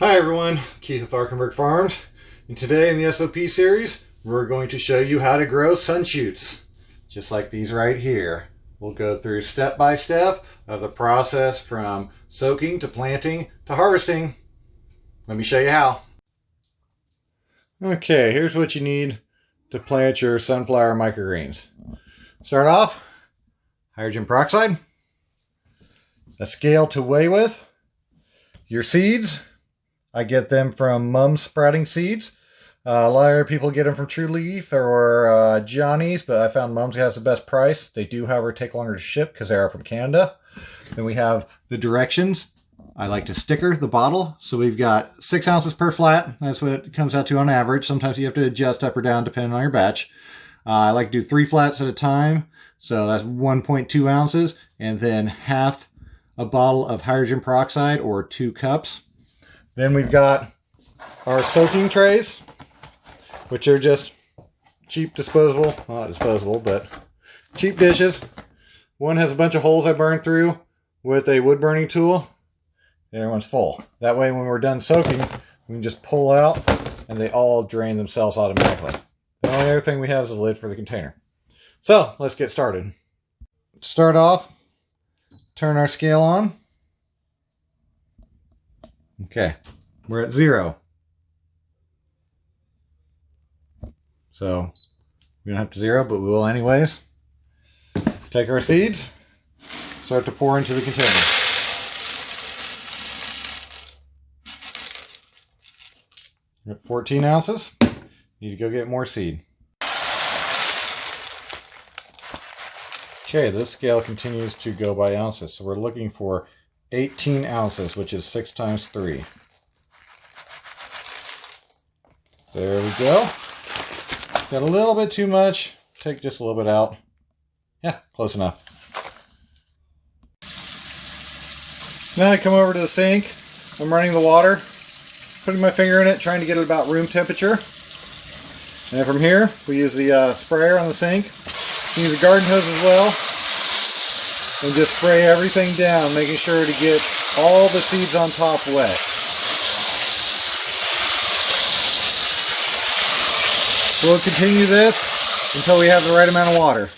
Hi everyone, Keith with Arkenberg Farms, and today in the SOP series we're going to show you how to grow sunshoots, just like these right here. We'll go through step by step of the process from soaking to planting to harvesting. Let me show you how. Okay, here's what you need to plant your sunflower microgreens. Start off, hydrogen peroxide, a scale to weigh with, your seeds. I get them from Mum's Sprouting Seeds. A lot of people get them from True Leaf or Johnny's, but I found Mum's has the best price. They do, however, take longer to ship because they are from Canada. Then we have the directions. I like to sticker the bottle. So we've got 6 ounces per flat. That's what it comes out to on average. Sometimes you have to adjust up or down depending on your batch. I like to do 3 flats at a time. So that's 1.2 ounces. And then half a bottle of hydrogen peroxide or 2 cups. Then we've got our soaking trays, which are just cheap disposable, well, not disposable, but cheap dishes. One has a bunch of holes I burned through with a wood burning tool. The other one's full. That way when we're done soaking, we can just pull out and they all drain themselves automatically. The only other thing we have is a lid for the container. So let's get started. To start off, turn our scale on. Okay, we're at 0. So we don't have to 0, but we will anyways. Take our seeds, start to pour into the container. We're at 14 ounces. Need to go get more seed. Okay, this scale continues to go by ounces, so we're looking for 18 ounces, which is 6 times 3. There we go. Got a little bit too much. Take just a little bit out. Yeah, close enough. Now I come over to the sink. I'm running the water, putting my finger in it, trying to get it about room temperature. And then from here, we use the sprayer on the sink. Use a garden hose as well. And just spray everything down, making sure to get all the seeds on top wet. We'll continue this until we have the right amount of water.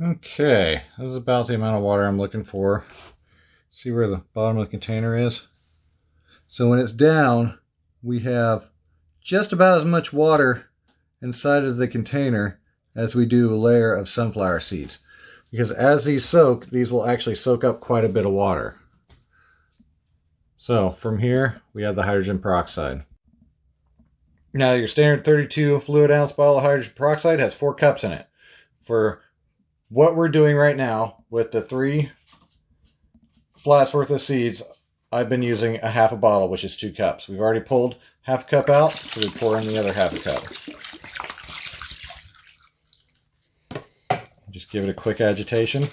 Okay, this is about the amount of water I'm looking for. See where the bottom of the container is? So when it's down, we have just about as much water inside of the container as we do a layer of sunflower seeds. Because as these soak, these will actually soak up quite a bit of water. So from here, we have the hydrogen peroxide. Now your standard 32 fluid ounce bottle of hydrogen peroxide has 4 cups in it. For what we're doing right now with the 3 flats worth of seeds, I've been using a half a bottle, which is 2 cups. We've already pulled half a cup out, so we pour in the other half a cup. Just give it a quick agitation.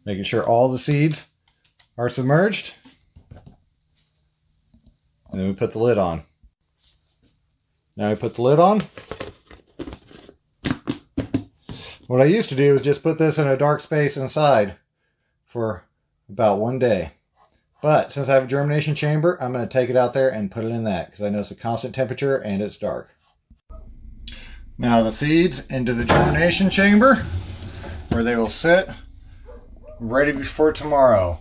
Making sure all the seeds are submerged. And then we put the lid on. Now we put the lid on. What I used to do is just put this in a dark space inside for about 1 day. But since I have a germination chamber, I'm going to take it out there and put it in that because I know it's a constant temperature and it's dark. Now the seeds into the germination chamber where they will sit ready for tomorrow.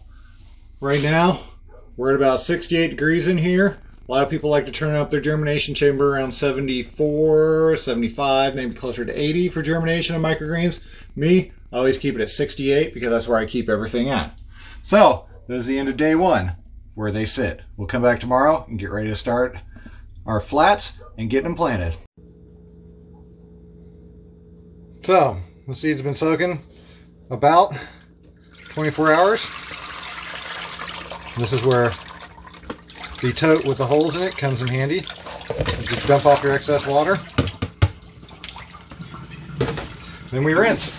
Right now we're at about 68 degrees in here. A lot of people like to turn up their germination chamber around 74, 75, maybe closer to 80 for germination of microgreens. Me, I always keep it at 68 because that's where I keep everything at. So this is the end of day 1 where they sit. We'll come back tomorrow and get ready to start our flats and get them planted. So, the seeds have been soaking about 24 hours. This is where the tote with the holes in it comes in handy. You just dump off your excess water. Then we rinse.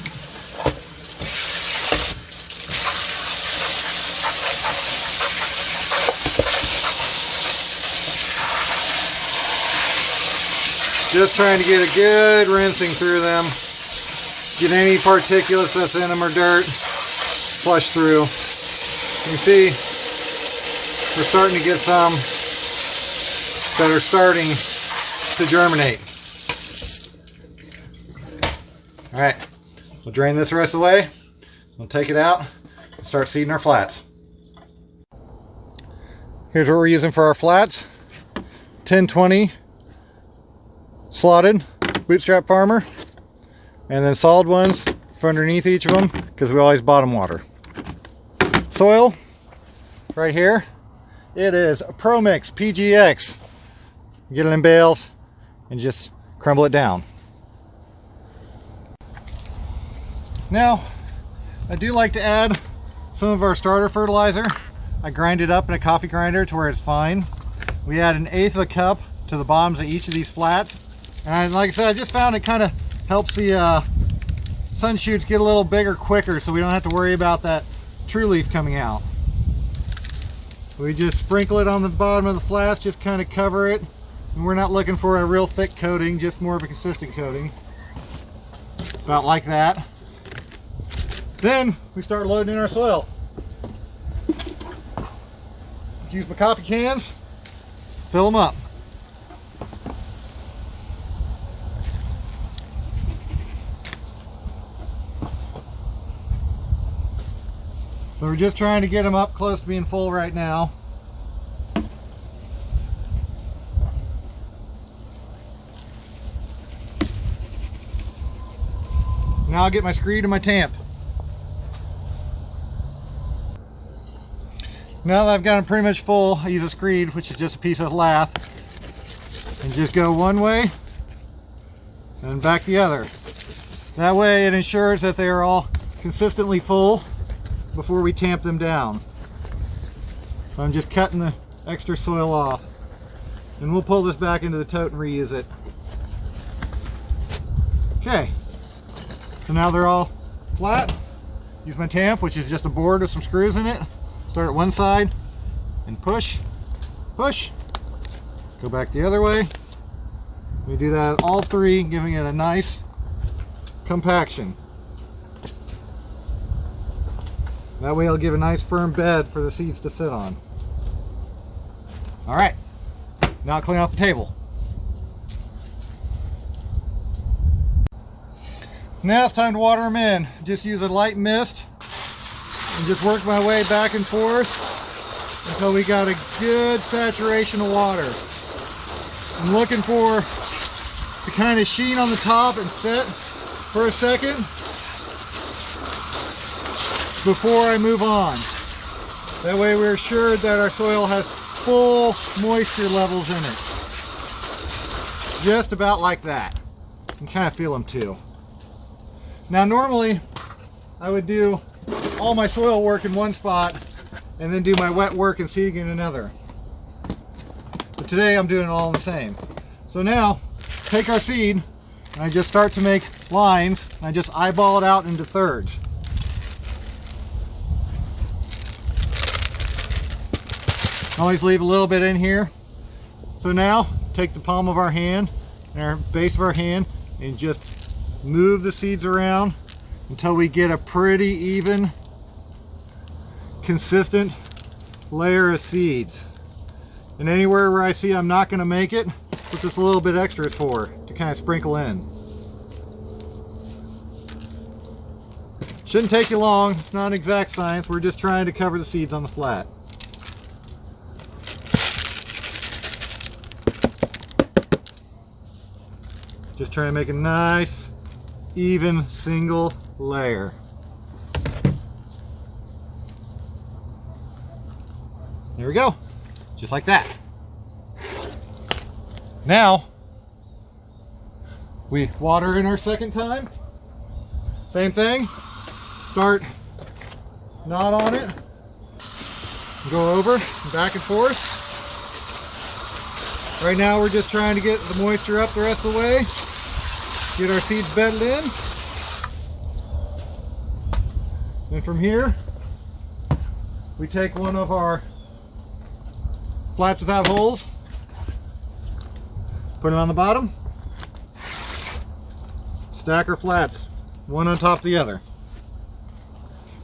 Just trying to get a good rinsing through them. Get any particulates that's in them or dirt. flush through. You see, we're starting to get some that are starting to germinate. All right, we'll drain this the rest of the way. We'll take it out and start seeding our flats. Here's what we're using for our flats. 1020 slotted bootstrap farmer, and then solid ones for underneath each of them because we always bottom water. Soil right here, it is a Pro Mix PGX. Get it in bales and just crumble it down. Now I do like to add some of our starter fertilizer. I grind it up in a coffee grinder to where it's fine. We add 1/8 of a cup to the bottoms of each of these flats, and like I said, I just found it kind of helps the sun shoots get a little bigger quicker, so we don't have to worry about that true leaf coming out. We just sprinkle it on the bottom of the flats, just kind of cover it, and we're not looking for a real thick coating, just more of a consistent coating, about like that. Then we start loading in our soil. Use my coffee cans, fill them up. So we're just trying to get them up close to being full right now. Now I'll get my screed and my tamp. Now that I've got them pretty much full, I use a screed, which is just a piece of lath, and just go one way and back the other. That way it ensures that they are all consistently full before we tamp them down. I'm just cutting the extra soil off, and we'll pull this back into the tote and reuse it. Okay, so now they're all flat. Use my tamp, which is just a board with some screws in it. Start at one side and push, push, go back the other way. We do that at all three, giving it a nice compaction. That way it'll give a nice firm bed for the seeds to sit on. All right, now I'll clean off the table. Now it's time to water them in. Just use a light mist and just work my way back and forth until we got a good saturation of water. I'm looking for the kind of sheen on the top and set for a second before I move on. That way we're assured that our soil has full moisture levels in it. Just about like that. You can kind of feel them too. Now normally I would do all my soil work in one spot and then do my wet work and seeding in another. But today I'm doing it all in the same. So now take our seed and I just start to make lines, and I just eyeball it out into thirds. Always leave a little bit in here. So now take the palm of our hand and our base of our hand and just move the seeds around until we get a pretty even, consistent layer of seeds. And anywhere where I see I'm not going to make it, put just a little bit extra for to kind of sprinkle in. Shouldn't take you long. It's not an exact science. We're just trying to cover the seeds on the flat. Just trying to make a nice, even single layer. There we go. Just like that. Now, we water in our second time. Same thing. Start knot on it. Go over, back and forth. Right now we're just trying to get the moisture up the rest of the way. Get our seeds bedded in. And from here, we take one of our flats without holes, put it on the bottom, stack our flats, one on top of the other.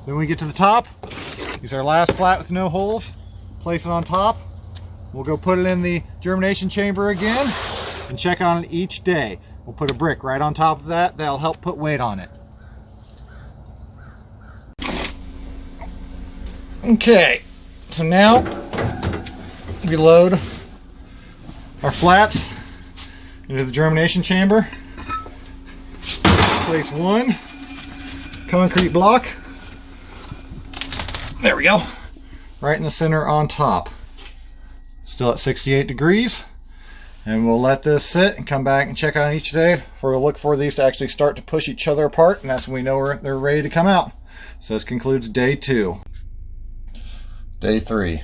Then we get to the top. Use our last flat with no holes. Place it on top. We'll go put it in the germination chamber again and check on it each day. We'll put a brick right on top of that. That'll help put weight on it. Okay, so now we load our flats into the germination chamber. Place one concrete block. There we go. Right in the center on top. Still at 68 degrees. And we'll let this sit and come back and check on each day. We'll look for these to actually start to push each other apart, and that's when we know they're ready to come out. So this concludes day 2. Day 3.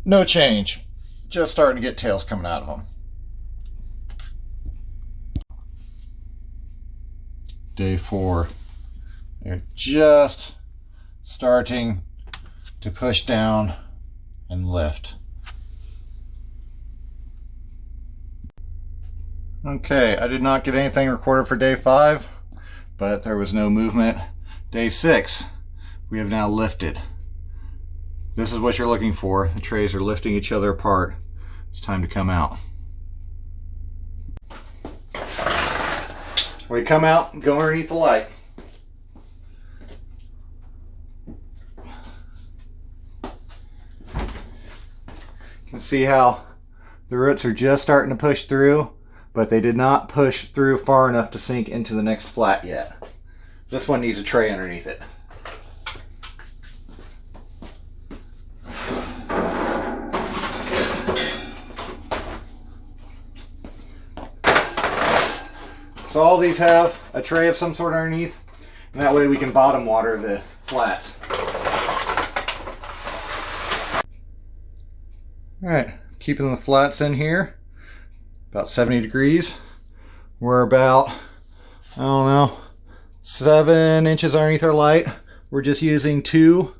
No change. Just starting to get tails coming out of them. Day 4. They're just starting to push down and lift. Okay, I did not get anything recorded for day 5, but there was no movement. Day 6, we have now lifted. This is what you're looking for. The trays are lifting each other apart. It's time to come out. We come out and go underneath the light. You can see how the roots are just starting to push through, but they did not push through far enough to sink into the next flat yet. This one needs a tray underneath it. So all these have a tray of some sort underneath, and that way we can bottom water the flats. Alright, keeping the flats in here, about 70 degrees. We're about, I don't know, 7 inches underneath our light. We're just using 2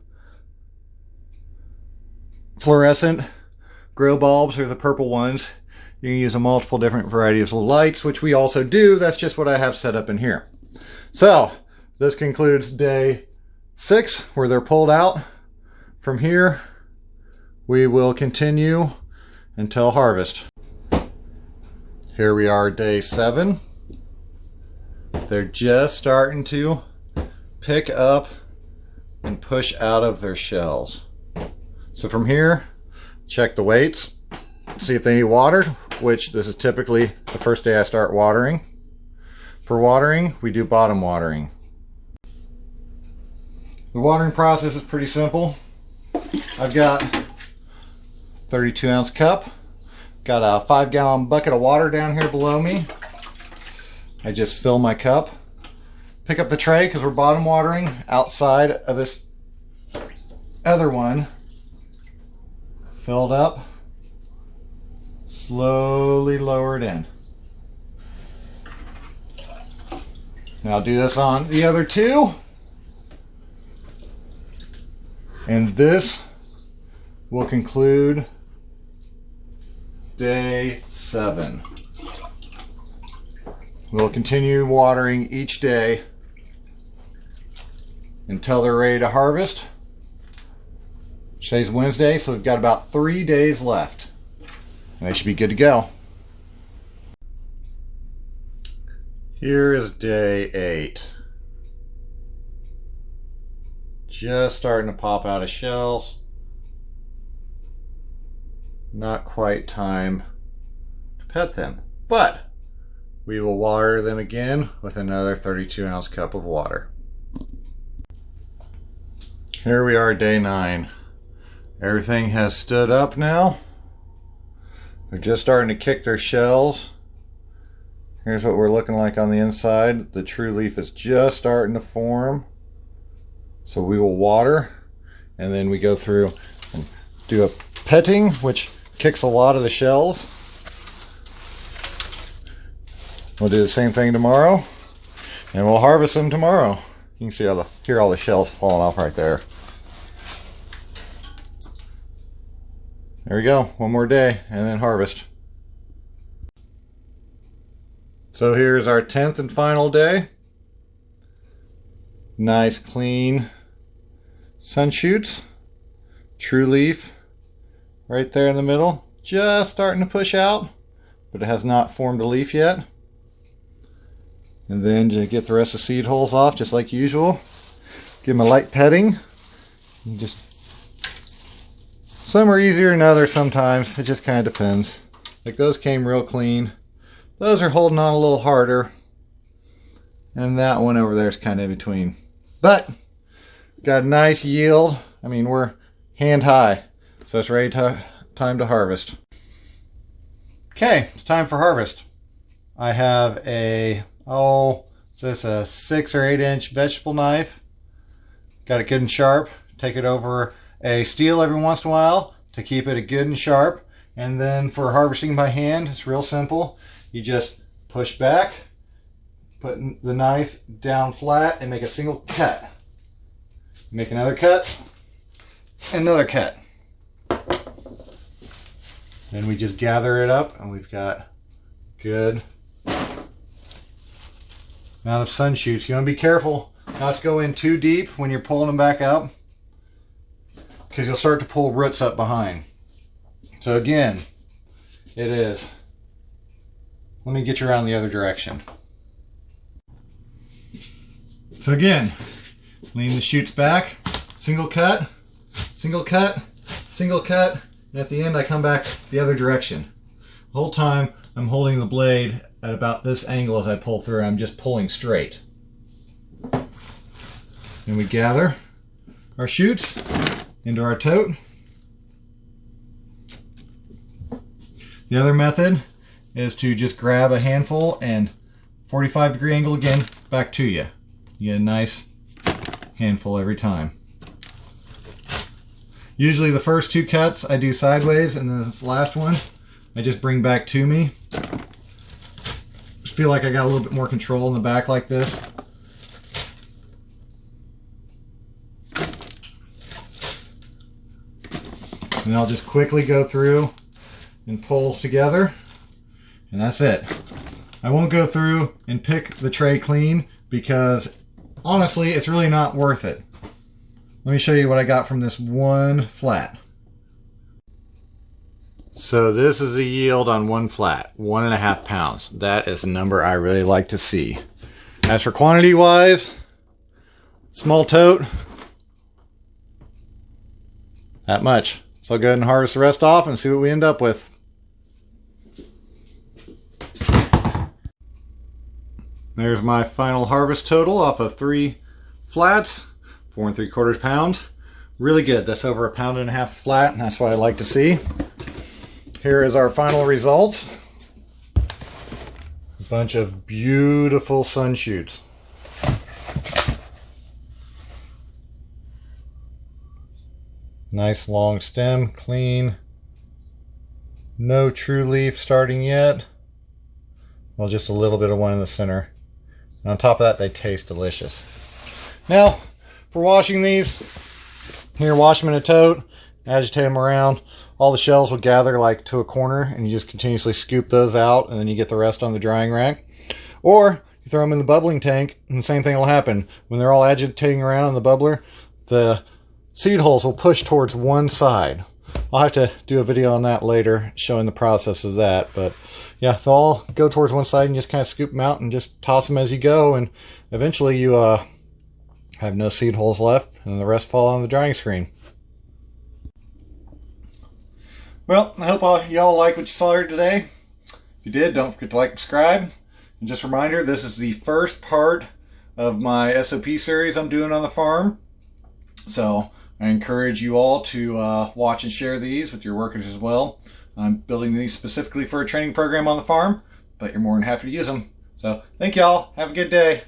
fluorescent grow bulbs, or the purple ones. You can use a multiple different varieties of lights, which we also do. That's just what I have set up in here. So this concludes day 6, where they're pulled out. From here, we will continue until harvest. Here we are, day 7. They're just starting to pick up and push out of their shells. So from here, check the weights, see if they need watered, which this is typically the first day I start watering. For watering, we do bottom watering. The watering process is pretty simple. I've got 32-ounce cup, got a 5-gallon bucket of water down here below me. I just fill my cup, pick up the tray because we're bottom watering outside of this other one, filled up, slowly lower it in. Now I'll do this on the other 2, and this will conclude day 7. We'll continue watering each day until they're ready to harvest. Today's Wednesday, so we've got about 3 days left. And they should be good to go. Here is day 8. Just starting to pop out of shells. Not quite time to pet them, but we will water them again with another 32-ounce cup of water. Here we are, day 9. Everything has stood up now. They're just starting to kick their shells. Here's what we're looking like on the inside. The true leaf is just starting to form. So we will water, and then we go through and do a petting, which kicks a lot of the shells. We'll do the same thing tomorrow, and we'll harvest them tomorrow. You can see hear all the shells falling off right there. There we go, one more day and then harvest. So here's our 10th and final day. Nice, clean, sun shoots, true leaf right there in the middle, just starting to push out, but it has not formed a leaf yet. And then to get the rest of the seed holes off, just like usual, give them a light petting. You just, some are easier than others sometimes, it just kind of depends. Like those came real clean. Those are holding on a little harder. And that one over there is kind of in between. But got a nice yield. I mean, we're hand high, so it's ready to time to harvest. Okay, it's time for harvest. I have a, is this a 6 or 8 inch vegetable knife? Got it good and sharp. Take it over a steel every once in a while to keep it good and sharp. And then for harvesting by hand, it's real simple. You just push back, put the knife down flat, and make a single cut. Make another cut, another cut. Then we just gather it up, and we've got good amount of sun shoots. You want to be careful not to go in too deep when you're pulling them back out, because you'll start to pull roots up behind. So again, it is, let me get you around the other direction. So again, lean the shoots back, single cut, single cut, single cut, and at the end I come back the other direction. The whole time I'm holding the blade at about this angle as I pull through. I'm just pulling straight. And we gather our shoots into our tote. The other method is to just grab a handful and 45-degree angle again back to you. You get a nice handful every time. Usually the first 2 cuts I do sideways, and then this last one I just bring back to me. Just feel like I got a little bit more control in the back like this. And I'll just quickly go through and pull together, and that's it. I won't go through and pick the tray clean because honestly it's really not worth it. Let me show you what I got from this one flat. So this is a yield on one flat, 1.5 pounds. That is a number I really like to see. As for quantity wise, small tote, that much. So I'll go ahead and harvest the rest off and see what we end up with. There's my final harvest total off of 3 flats, 4 3/4 pounds. Really good. That's over 1.5 pounds flat, and that's what I like to see. Here is our final results. A bunch of beautiful sun shoots. Nice long stem, clean. No true leaf starting yet. Well, just a little bit of one in the center. And on top of that, they taste delicious. Now, for washing these, here, wash them in a tote, agitate them around. All the shells will gather like to a corner, and you just continuously scoop those out, and then you get the rest on the drying rack. Or you throw them in the bubbling tank, and the same thing will happen. When they're all agitating around in the bubbler, the seed holes will push towards one side. I'll have to do a video on that later, showing the process of that. But yeah, they'll all go towards one side, and you just kind of scoop them out and just toss them as you go, and eventually you have no seed holes left, and the rest fall on the drying screen. Well, I hope y'all like what you saw here today. If you did, don't forget to like and subscribe. And just a reminder, this is the first part of my SOP series I'm doing on the farm. So I encourage you all to watch and share these with your workers as well. I'm building these specifically for a training program on the farm, but you're more than happy to use them. So thank y'all. Have a good day.